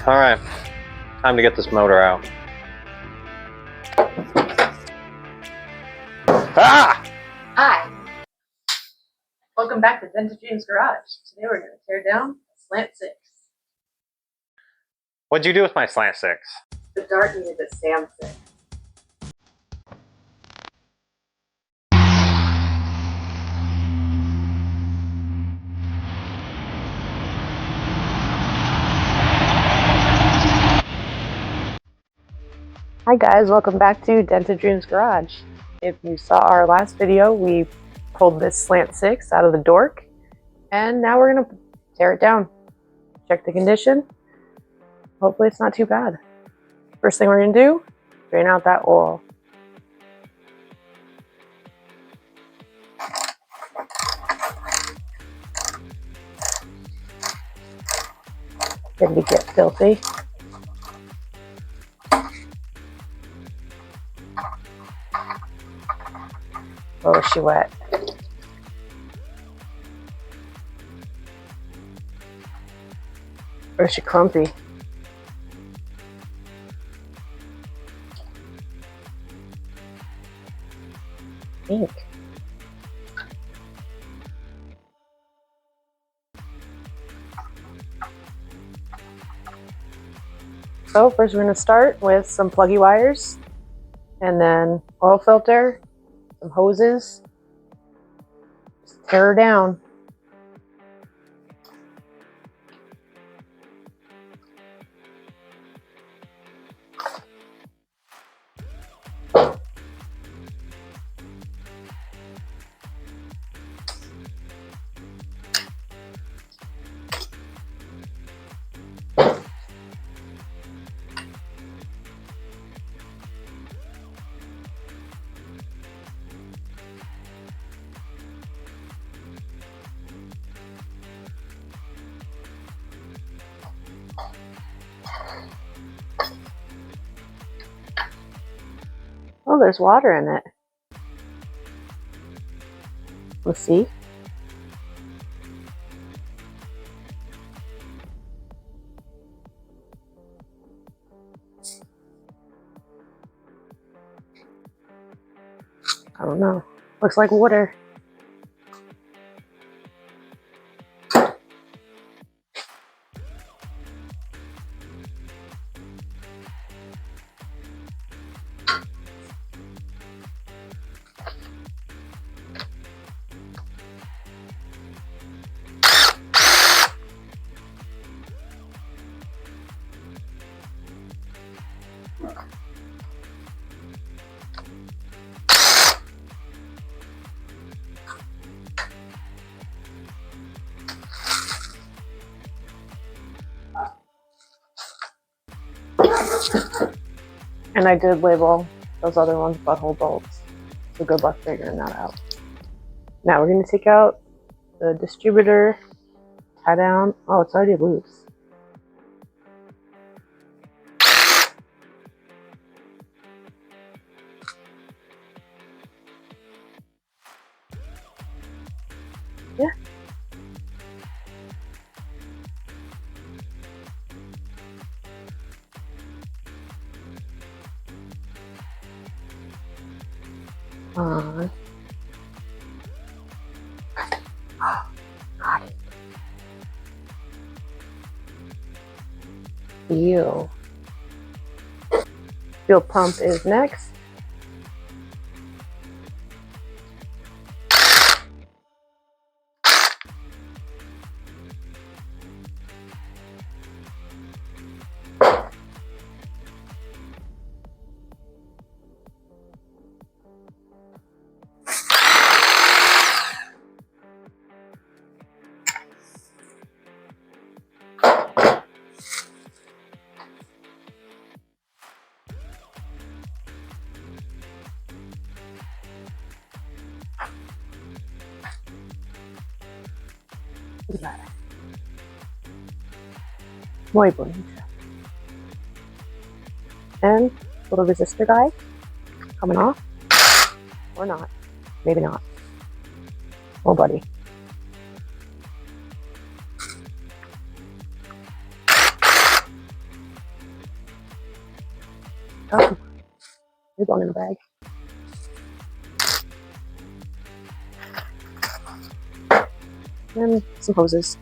Alright, time to get this motor out. Ah! Hi! Welcome back to Dentistry's Garage. Today we're going to tear down SLANT 6. What'd you do with my SLANT 6? The dart needed a SAM 6. Hi guys, welcome back to Dentistry's Garage. If you saw our last video, we pulled this SLANT 6 out of the dork, and now we're going to tear it down. Check the condition. Hopefully it's not too bad. First thing we're going to do, drain out that oil. Didn't we get filthy? Oh, is she wet? Or is she clumpy? Pink. So first we're going to start with some pluggy wires, and then oil filter, some hoses. Just tear her down. Oh, there's water in it. Let's see. I don't know. Looks like water. And I did label those other ones butthole bolts. So good luck figuring that out. Now we're going to take out the distributor, tie down. Oh, it's already loose. Yeah. Oh, got it. Fuel. Fuel pump is next. Muy bonita. And little resistor guy coming off. Or not. Maybe not. Oh, buddy. Oh, you're going in the bag. And some hoses.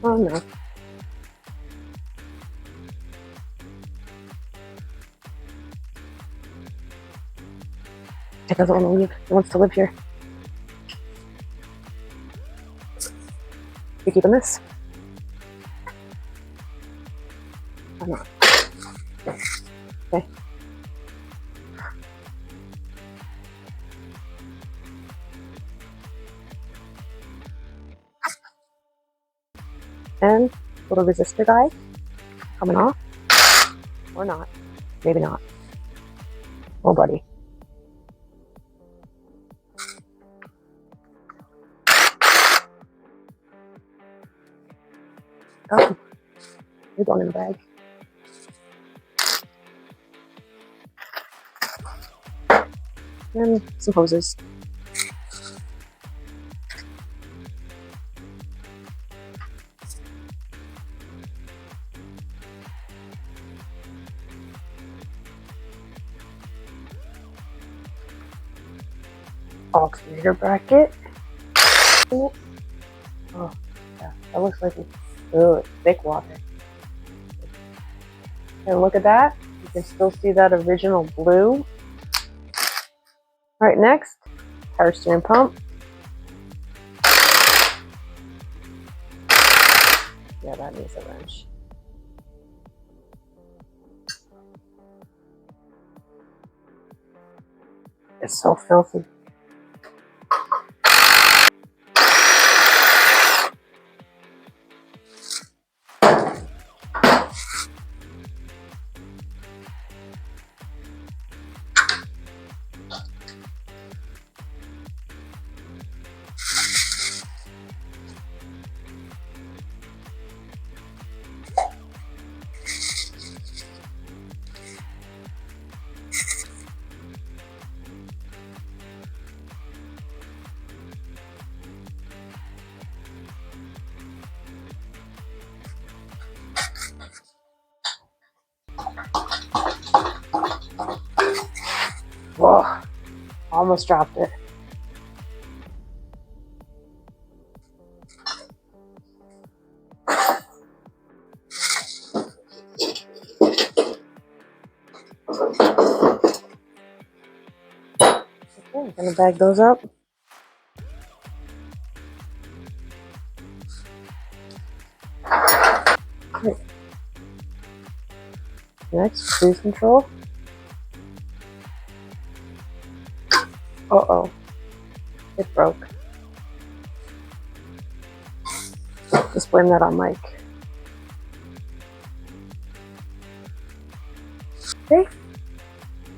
Oh no. He doesn't want to leave. He wants to live here. You keeping this? Or not? Okay. And little resistor guy coming off. Or not. Maybe not. Oh, buddy. Oh, you're going in the bag. And some hoses. Alternator bracket. Oh, yeah, that looks like it's good, thick water. And look at that. You can still see that original blue. Right next, power steering pump. Yeah, that needs a wrench. It's so filthy. Whoa, almost dropped it. Okay, gonna bag those up. Great. Next, cruise control. Uh-oh. It broke. Just blame that on Mike. Okay.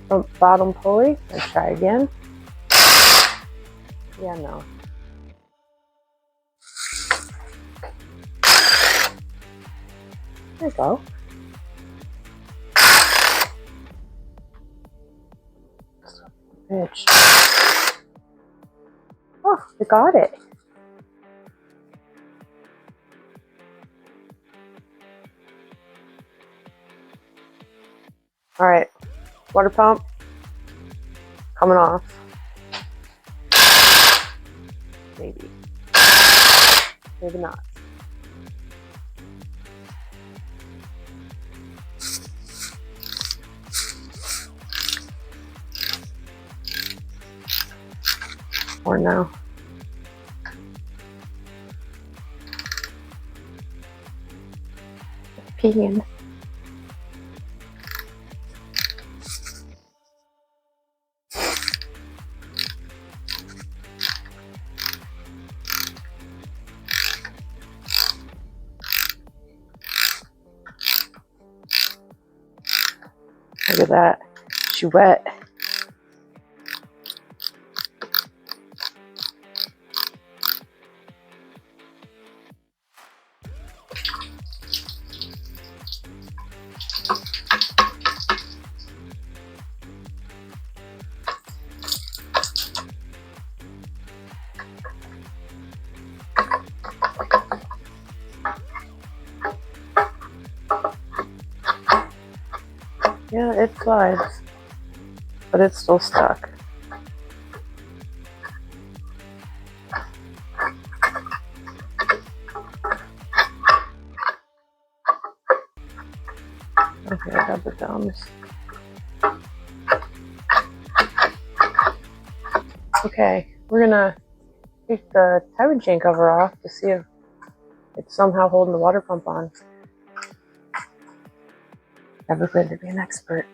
From bottom pulley. Let's try again. Yeah, no. There you go. Bitch. Oh, we got it. All right, water pump coming off. Maybe. Maybe not. Or no. Peeing. Look at that. She wet. Yeah, it slides, but it's still stuck. Okay, I got the thumbs. Okay, we're gonna take the timing chain cover off to see if it's somehow holding the water pump on. Never claimed to be an expert.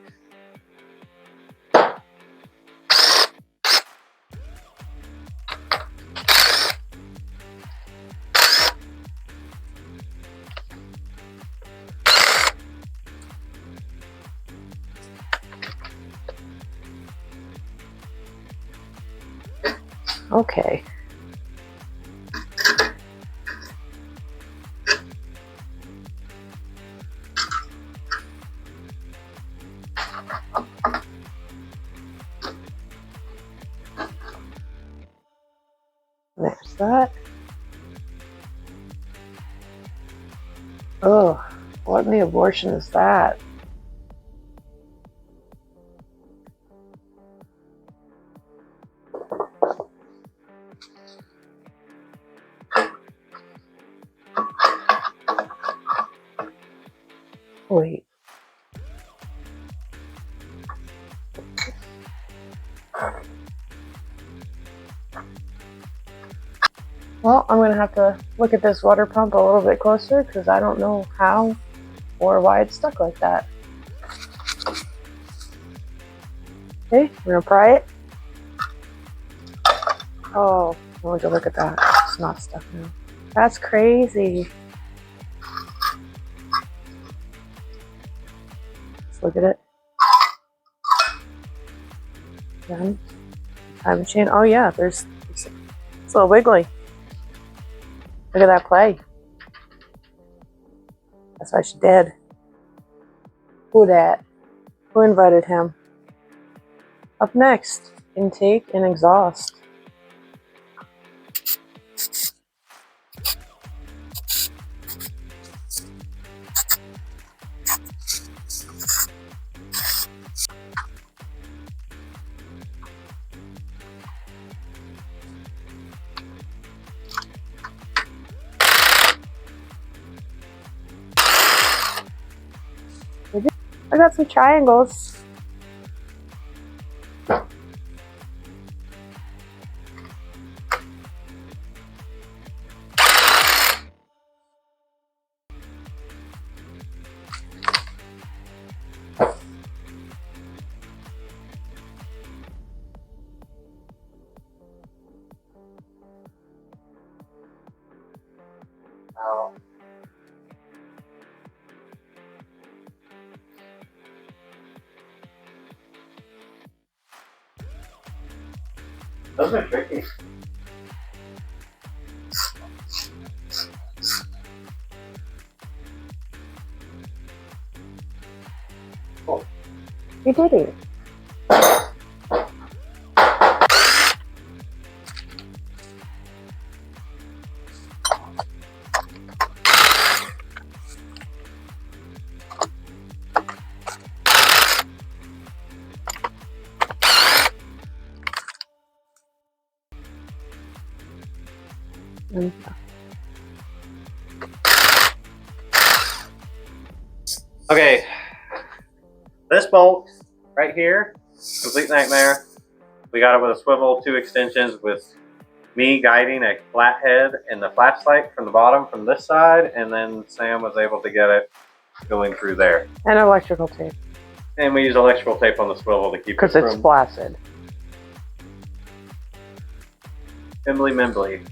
Okay. There's that. Oh, what in the abortion is that? Wait. Well, I'm going to have to look at this water pump a little bit closer because I don't know how or why it's stuck like that. Okay, we're going to pry it. Oh, would you look at that? It's not stuck now. That's crazy. Let's look at it. Then, time chain. Oh yeah, it's a little wiggly. Look at that play. That's why she did. Who dat? Who invited him? Up next, intake and exhaust. I got some triangles. Those are tricky. Oh. You did it. Okay, this bolt right here, complete nightmare. We got it with a swivel, 2 extensions, with me guiding a flathead and the flashlight from the bottom from this side, and then Sam was able to get it going through there. And electrical tape. And we use electrical tape on the swivel to keep it because it's flaccid. Mimbly mimbly.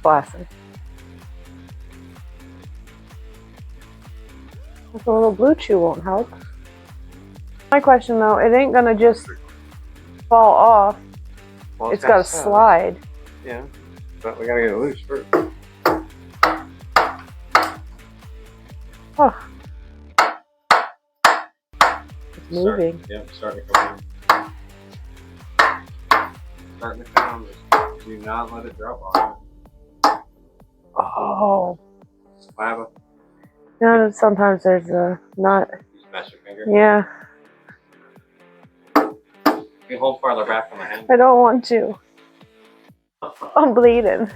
Flaccid. The little blue chew won't help. My question though, it ain't gonna just fall off. Well, it's gotta slide. Yeah, but we gotta get it loose first. Oh. It's moving. Yep, starting to come in. Starting to come. Just do not let it drop on you. Oh. Lava. You know, sometimes there's a not Mess your finger. Yeah. You can hold farther back on the hand. I don't want to. I'm bleeding.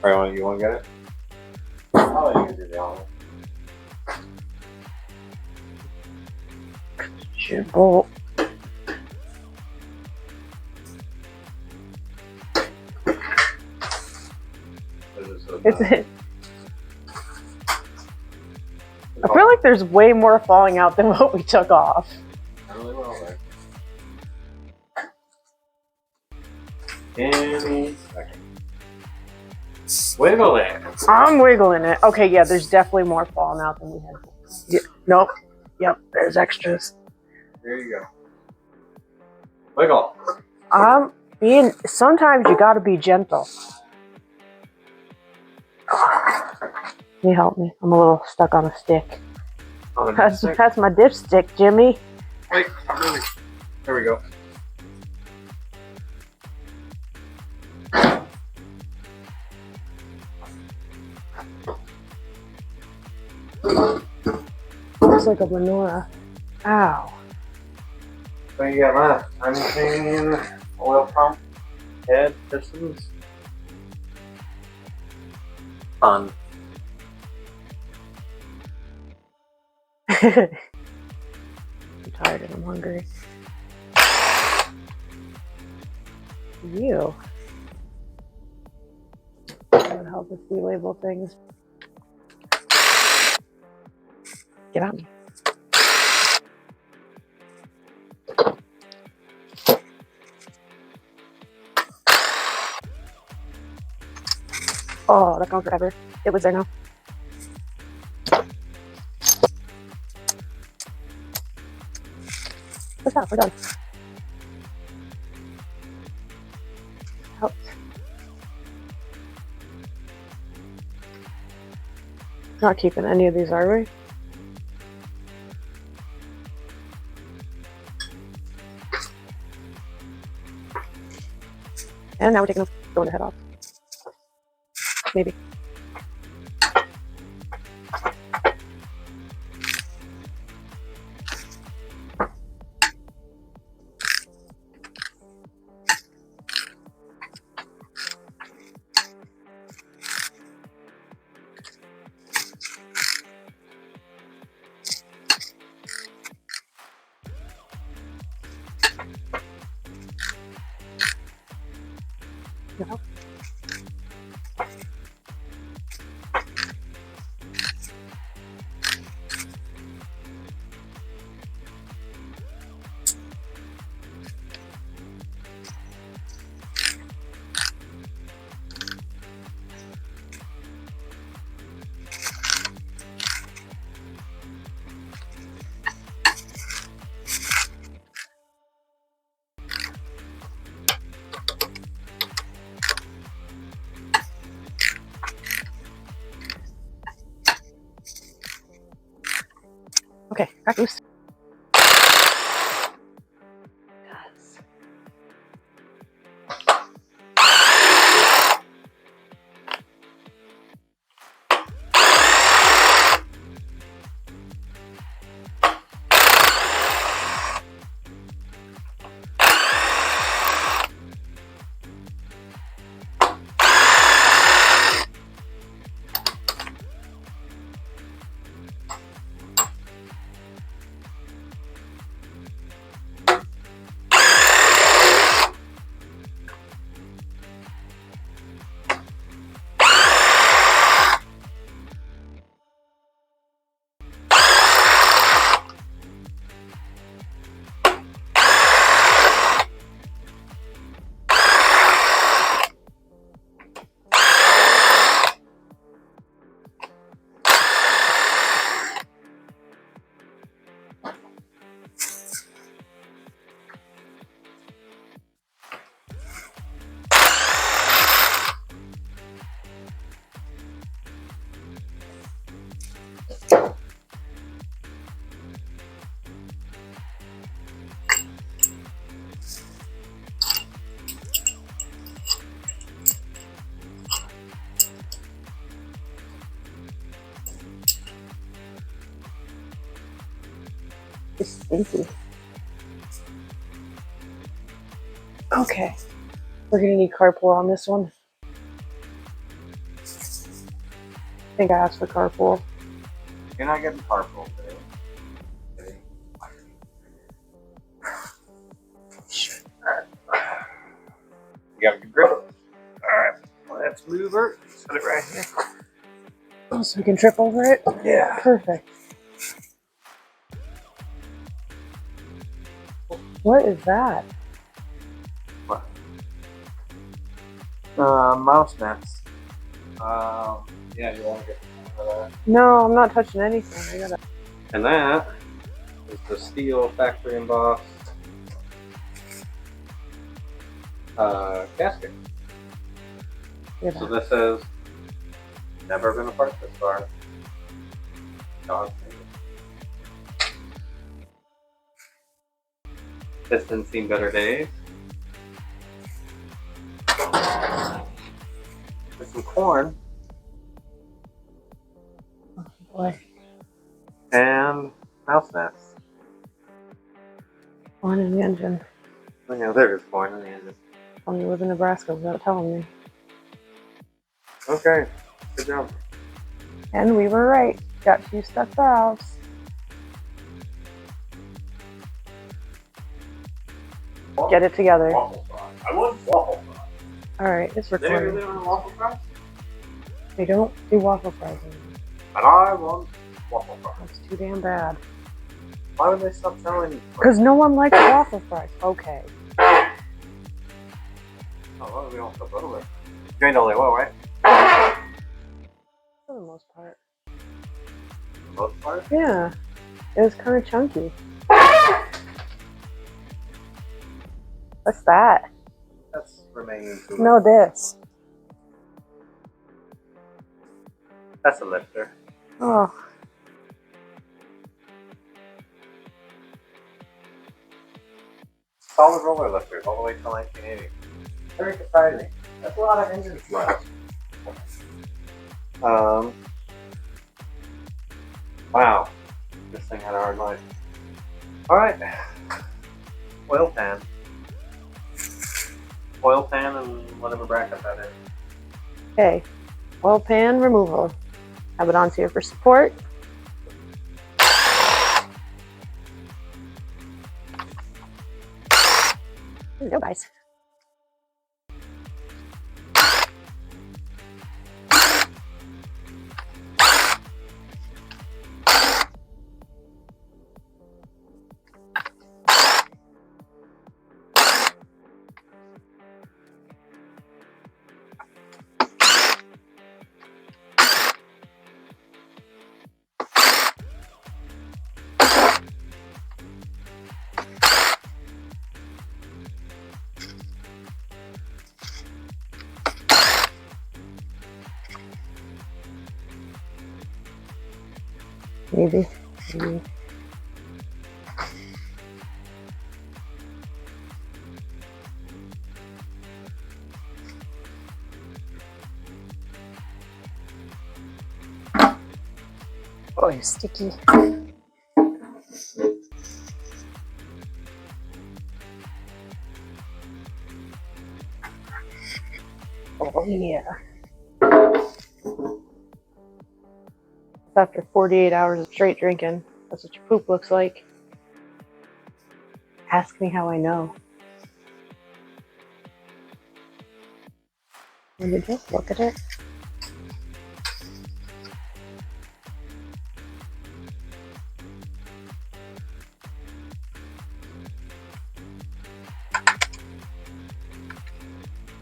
Alright, you want to get it? Oh, you can do the other one. Bolt. I feel like there's way more falling out than what we took off. Really well there. Any second. Wiggle it. I'm wiggling it. Okay, yeah, there's definitely more falling out than we had. Yeah, nope. Yep, there's extras. There you go. Wiggle. Sometimes you gotta be gentle. Can you help me? I'm a little stuck on a stick. That's my dipstick, Jimmy. Wait, really? There we go. Looks like a menorah. Ow. So you got left? Anything? Oil pump? Head? Pistons? Fun. I'm tired and I'm hungry. You. That would help us relabel things. Get on me. Oh, that's gone forever. It was there now. What's that? We're done. Help. Not keeping any of these, are we? And now we're taking throwing the head off. Maybe. No. Okay, crack loose. Yes. It's stinky. Okay. We're gonna need carpool on this one. I think I asked for carpool. You're not getting carpool today. You got a good grip? Alright, let's move her. Set it right here. Oh, so we can trip over it? Yeah. Perfect. What is that? What? Mouse nets. Yeah, you want to get some of that. No, I'm not touching anything. I gotta. And that is the steel factory embossed gasket. Yeah. So this is never been apart this far. God made it. Piston seen better days. With some corn. Oh boy. And mouse nets. Corn in the engine. Oh, yeah, there is corn in the engine. Tell you live in Nebraska without telling me. Okay, good job. And we were right. Got 2 stuck valves. Get it together. Waffle fry. I want waffle fry. Alright, it's They recording. really want waffle fries? They don't do waffle fries anymore. And I want waffle fries. That's too damn bad. Why would they stop selling? Because no one likes waffle fries. Okay. Oh, well, we don't flip over. Drained only well, right? For the most part. For the most part? Yeah. It was kind of chunky. What's that? That's remaining to No, this. That's a lifter. Oh. Solid roller lifters all the way till 1980. Very surprising. That's a lot of engine left. Wow. This thing had a hard life. Alright. Oil pan. Oil pan and whatever bracket that is. Okay. Oil pan removal. Have it on here for support. There you go, guys. Maybe. Maybe. Oh, you're sticky. Oh, yeah. After 48 hours of straight drinking. That's what your poop looks like. Ask me how I know. When you just look at it.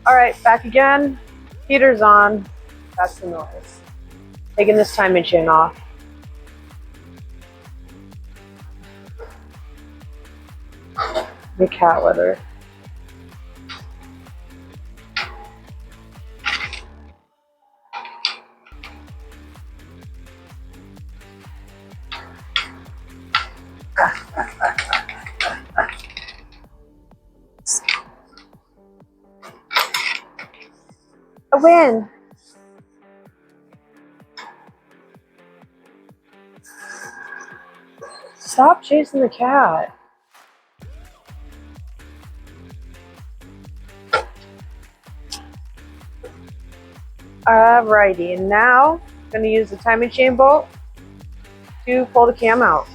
Alright, back again. Heater's on. That's the noise. Taking this timing chain off. The cat litter. A win! Stop chasing the cat. Alrighty, and now I'm going to use the timing chain bolt to pull the cam out.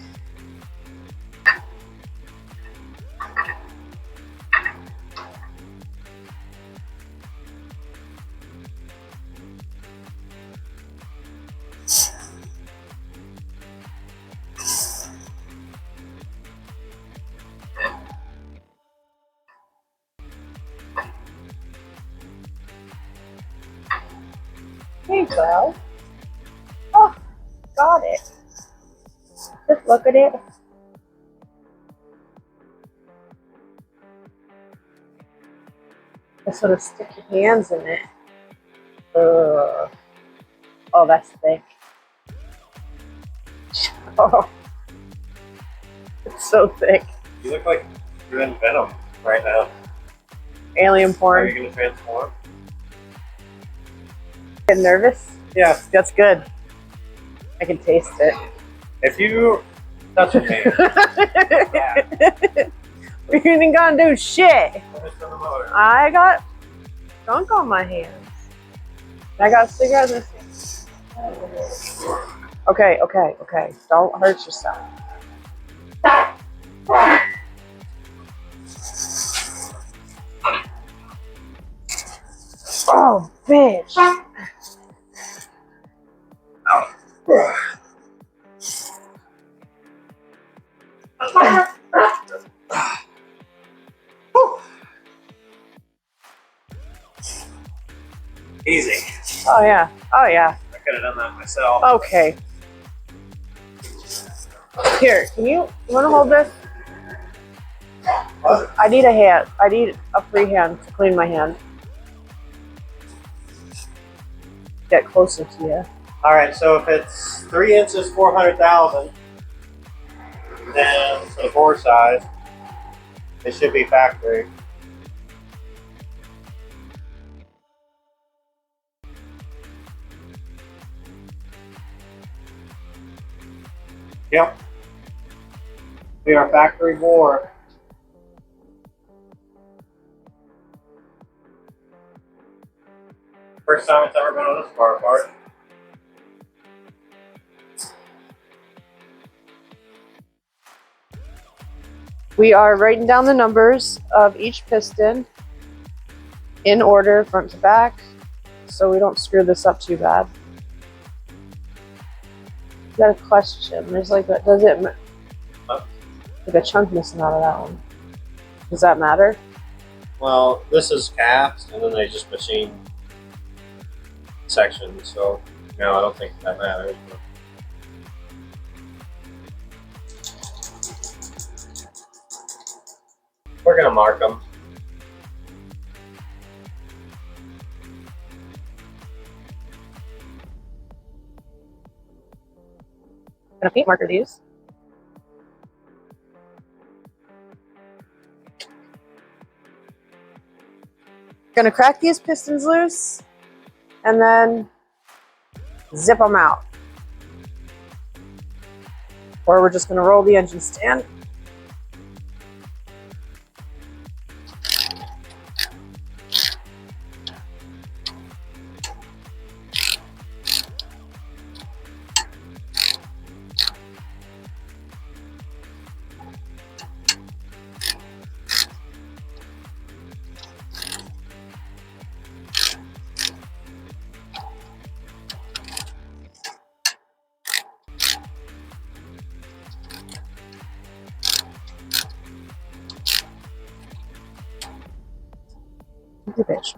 Hey, well. Oh, got it. Just look at it. Just sort of stick your hands in it. Ugh. Oh, that's thick. Oh, it's so thick. You look like you're in Venom right now. Alien porn. Are you going to transform? Getting nervous? Yeah. That's good. I can taste it. If you touch me, we ain't gonna do shit. focus on the motor. I got gunk on my hands. I got a cigarette in this thing. Okay. Don't hurt yourself. Oh, bitch. Easy. Oh yeah. I could have done that myself. Okay. Here, you want to hold this? I need a hand. I need a free hand to clean my hand. Get closer to you. All right, so if it's 3 inches, 400,000, then for the bore size, it should be factory. Yep. We are factory bore. First time it's ever been on this car part. We are writing down the numbers of each piston in order, front to back, so we don't screw this up too bad. Got a question. There's like a, does it like a chunk missing out of that one? Does that matter? Well, this is cast, and then they just machine sections, so no, I don't think that matters. But we're gonna mark them. Gonna paint marker these. Gonna crack these pistons loose and then zip them out. Or we're just gonna roll the engine stand. You bitch.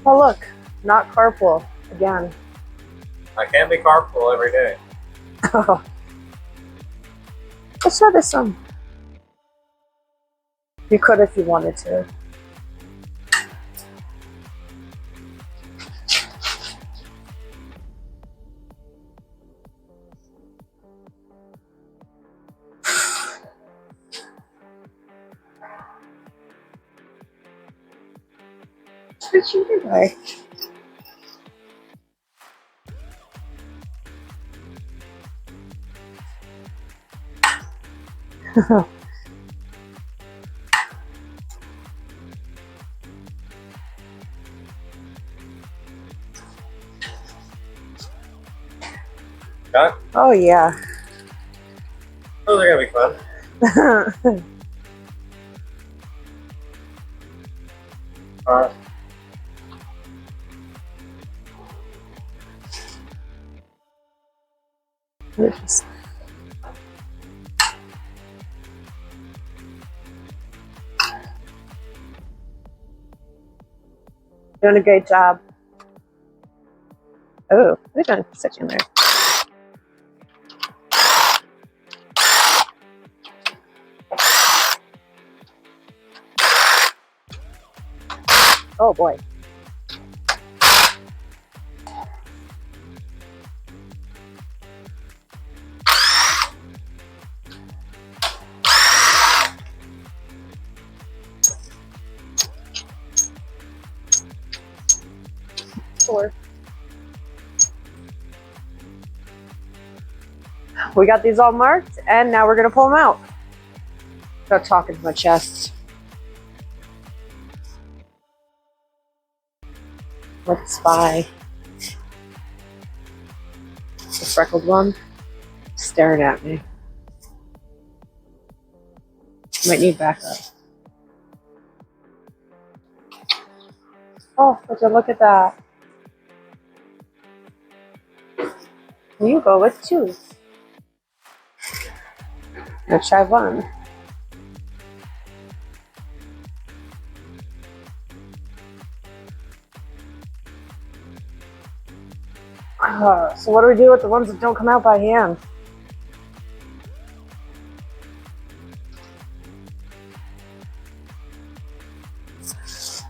Oh look, not carpool again. I can't be carpool every day. Oh. Let's try this some. You could if you wanted to. What you do, guy? Got it? Oh yeah. Those are gonna be fun. Alright. Doing a great job. Oh, we're gonna set you in there. Oh boy. Four. We got these all marked, and now we're gonna pull them out. Start talking to my chest. Let's spy. The freckled one staring at me. Might need backup. Oh, would you look at that? You go with two. Let's try one. So what do we do with the ones that don't come out by hand?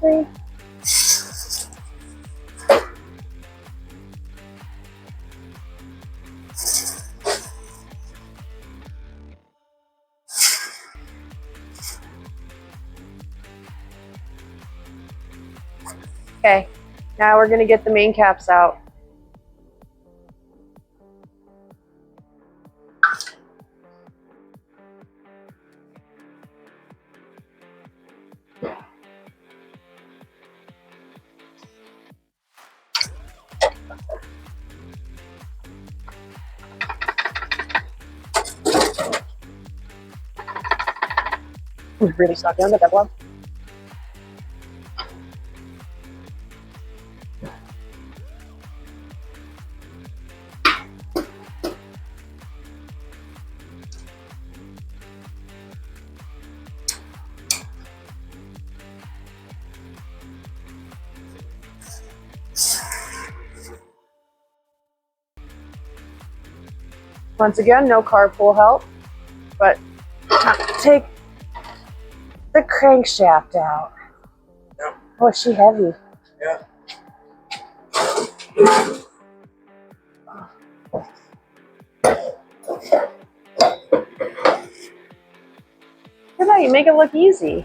Three. Okay, now we're gonna get the main caps out. We really stuck down that one. Once again, no carpool help, but take the crankshaft out. Yep. Oh, is she heavy? Yeah. Look at that, you make it look easy.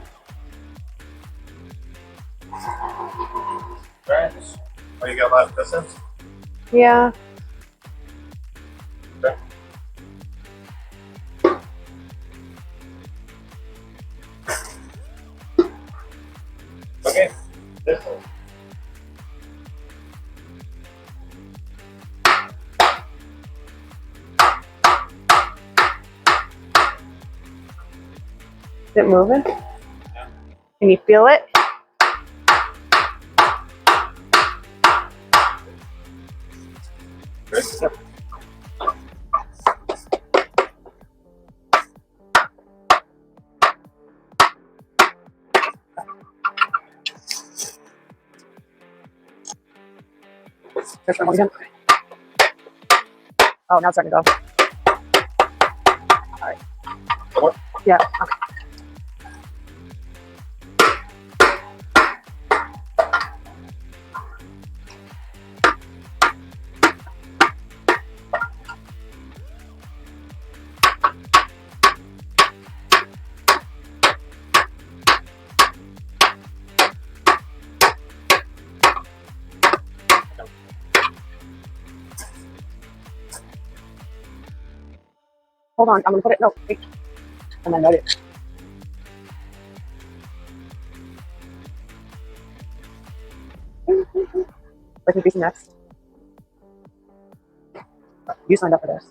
Alright. Oh, you got a lot of pistons? Yeah. Okay. Okay. This one. Is it moving? Yeah. Can you feel it? Good. Yep. There's one again. Oh, now it's starting to go. All right. More? Yeah. Okay. Hold on, I'm gonna put it. No, wait. And then let it. Let me do some next. You signed up for this.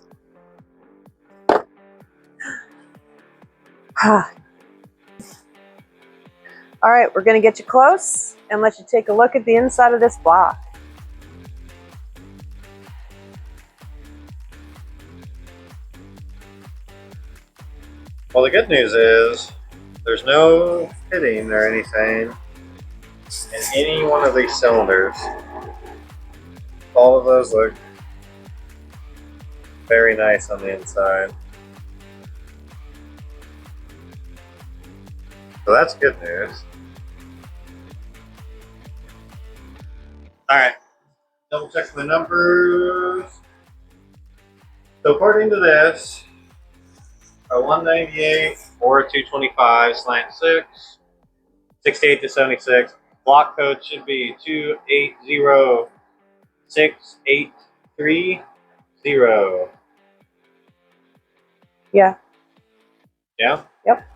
All right, we're gonna get you close and let you take a look at the inside of this block. Well, the good news is there's no pitting or anything in any one of these cylinders. All of those look very nice on the inside. So that's good news. All right, double check the numbers. So according to this, a 198 or a 225 slant 6, 68 to 76. Block code should be 280683. Yeah. Yeah? Yep.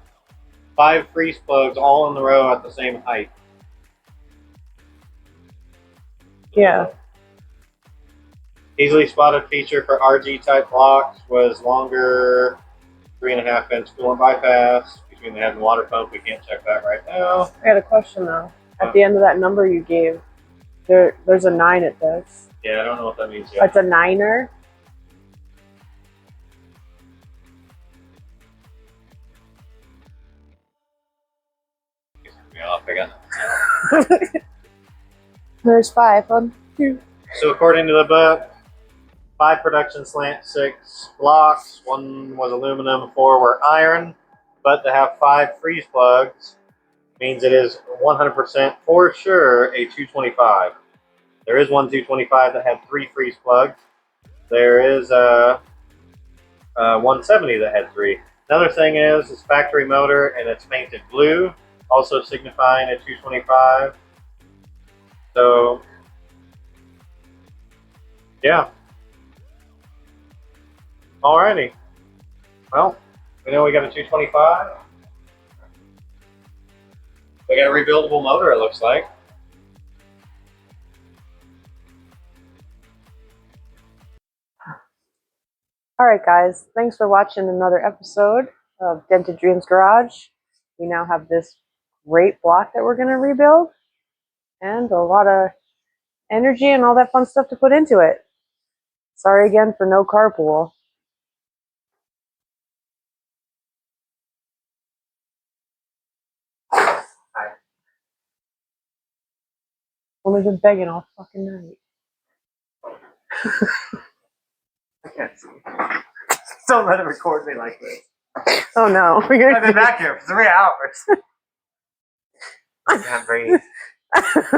5 freeze plugs all in the row at the same height. Yeah. Easily spotted feature for RG type blocks was longer 3.5 inch coolant bypass between the head and water pump. We can't check that right now. I got a question though. At the end of that number you gave, there's a 9 at this. Yeah, I don't know what that means yet. It's a 9er. Me off again. There's 5 on 2. So according to the book, 5 production slant 6 blocks, 1 was aluminum, 4 were iron, but to have 5 freeze plugs means it is 100% for sure a 225. There is one 225 that had 3 freeze plugs. There is a 170 that had 3. Another thing is it's factory motor and it's painted blue, also signifying a 225. So yeah. Alrighty. Well, we know we got a 225. We got a rebuildable motor, it looks like. Alright guys, thanks for watching another episode of Dented Dreams Garage. We now have this great block that we're going to rebuild. And a lot of energy and all that fun stuff to put into it. Sorry again for no carpool. Hi. Only been begging all fucking night. I can't see. Don't let it record me like this. Oh no. I've been back here for 3 hours. I can't breathe. I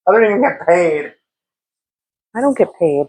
don't even get paid. I don't get paid.